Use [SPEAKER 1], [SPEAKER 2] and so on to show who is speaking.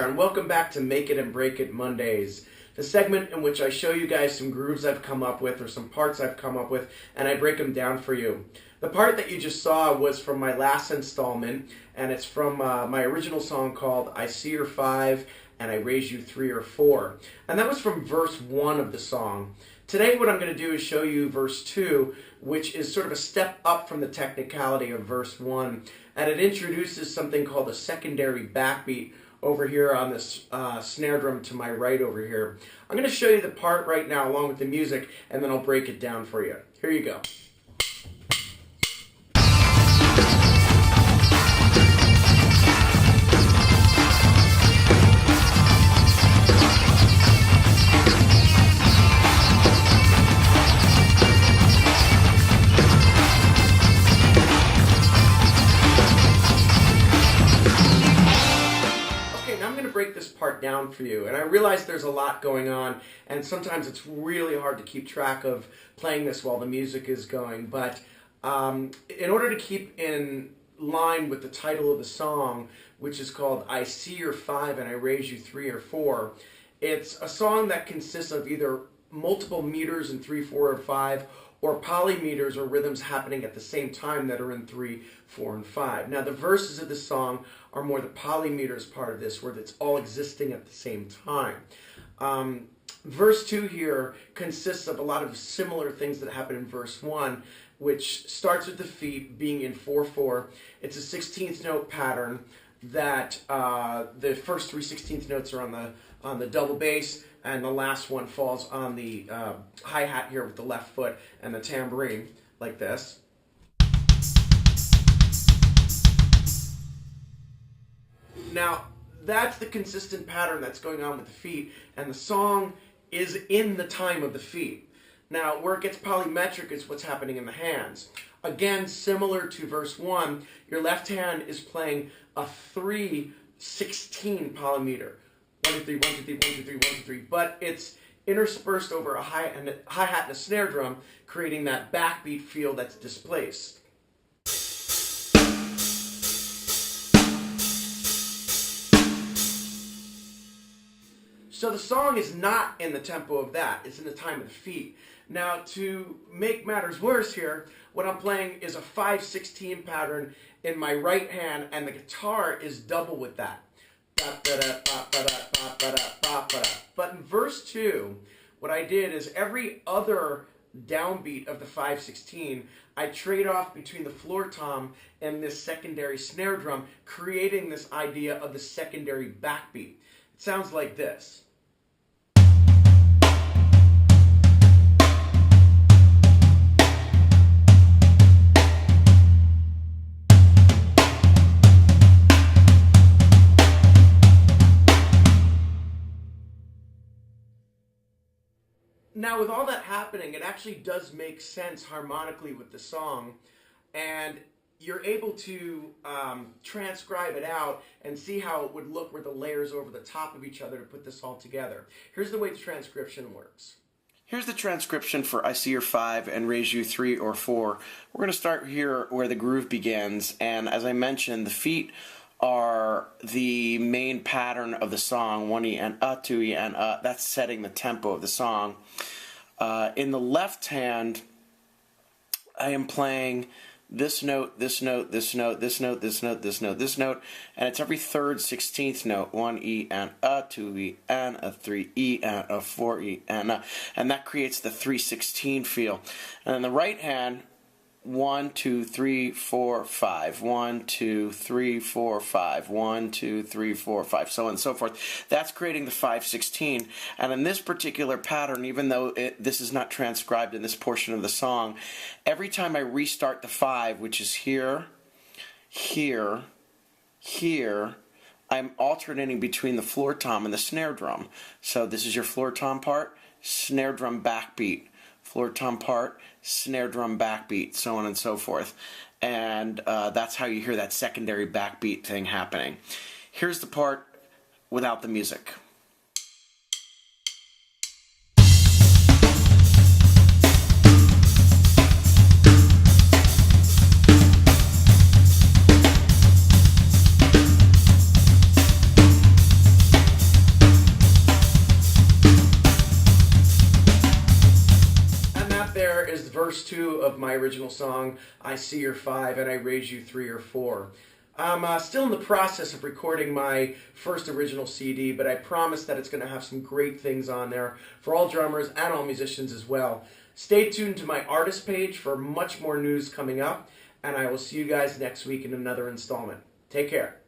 [SPEAKER 1] there, and welcome back to Make It and Break It Mondays, the segment in which I show you guys some grooves I've come up with or some parts I've come up with, and I break them down for you. The part that you just saw was from my last installment, and it's from my original song called I See Your 5 and I Raise You 3 or 4. And that was from verse 1 of the song. Today what I'm going to do is show you verse 2, which is sort of a step up from the technicality of verse 1. And it introduces something called a secondary backbeat over here on this snare drum to my right over here. I'm going to show you the part right now along with the music, and then I'll break it down for you. Here you go. Break this part down for you, and I realize there's a lot going on, and sometimes it's really hard to keep track of playing this while the music is going, but in order to keep in line with the title of the song, which is called I See Your 5 and I Raise You 3 or 4, it's a song that consists of either multiple meters in 3, 4, or 5, or polymeters or rhythms happening at the same time that are in 3, 4, and 5. Now the verses of this song are more the polymeters part of this, where it's all existing at the same time. Verse 2 here consists of a lot of similar things that happen in verse 1, which starts with the feet being in 4/4. It's a 16th note pattern that the first 3 16th notes are on the double bass, and the last one falls on the hi-hat here with the left foot and the tambourine, like this. Now, that's the consistent pattern that's going on with the feet, and the song is in the time of the feet. Now, where it gets polymetric is what's happening in the hands. Again, similar to verse 1, your left hand is playing a 3/16 polymeter. 1, 2, 3, 1, 2, 3, 1, 2, 3, 1, 2, 3. But it's interspersed over a hi-hat and a snare drum, creating that backbeat feel that's displaced. So the song is not in the tempo of that. It's in the time of the feet. Now, to make matters worse here, what I'm playing is a 5/16 pattern in my right hand, and the guitar is double with that. But in verse 2, what I did is every other downbeat of the 5/16, I trade off between the floor tom and this secondary snare drum, creating this idea of the secondary backbeat. It sounds like this. Now, with all that happening, it actually does make sense harmonically with the song, and you're able to transcribe it out and see how it would look with the layers over the top of each other to put this all together. Here's the way the transcription works.
[SPEAKER 2] Here's the transcription for I See Your 5 and Raise You 3 or 4. We're going to start here where the groove begins, and as I mentioned, the feet are the main pattern of the song. 1E and 2E and that's setting the tempo of the song. In the left hand, I am playing this note, this note, this note, this note, this note, this note, this note, and it's every third 16th note. 1E and 2E and 3E and 4E and that creates the 3/16 feel. And in the right hand, 1, 2, 3, 4, 5. 1, 2, 3, 4, 5. 1, 2, 3, 4, 5. So on and so forth. That's creating the 5/16. And in this particular pattern, even though this is not transcribed in this portion of the song, every time I restart the 5, which is here, here, here, I'm alternating between the floor tom and the snare drum. So this is your floor tom part, snare drum backbeat. Floor tom part, snare drum backbeat, so on and so forth. And that's how you hear that secondary backbeat thing happening. Here's the part without the music.
[SPEAKER 1] that there is verse 2 of my original song, I See Your 5 and I Raise You 3 or 4. I'm still in the process of recording my first original CD, but I promise that it's going to have some great things on there for all drummers and all musicians as well. Stay tuned to my artist page for much more news coming up, and I will see you guys next week in another installment. Take care.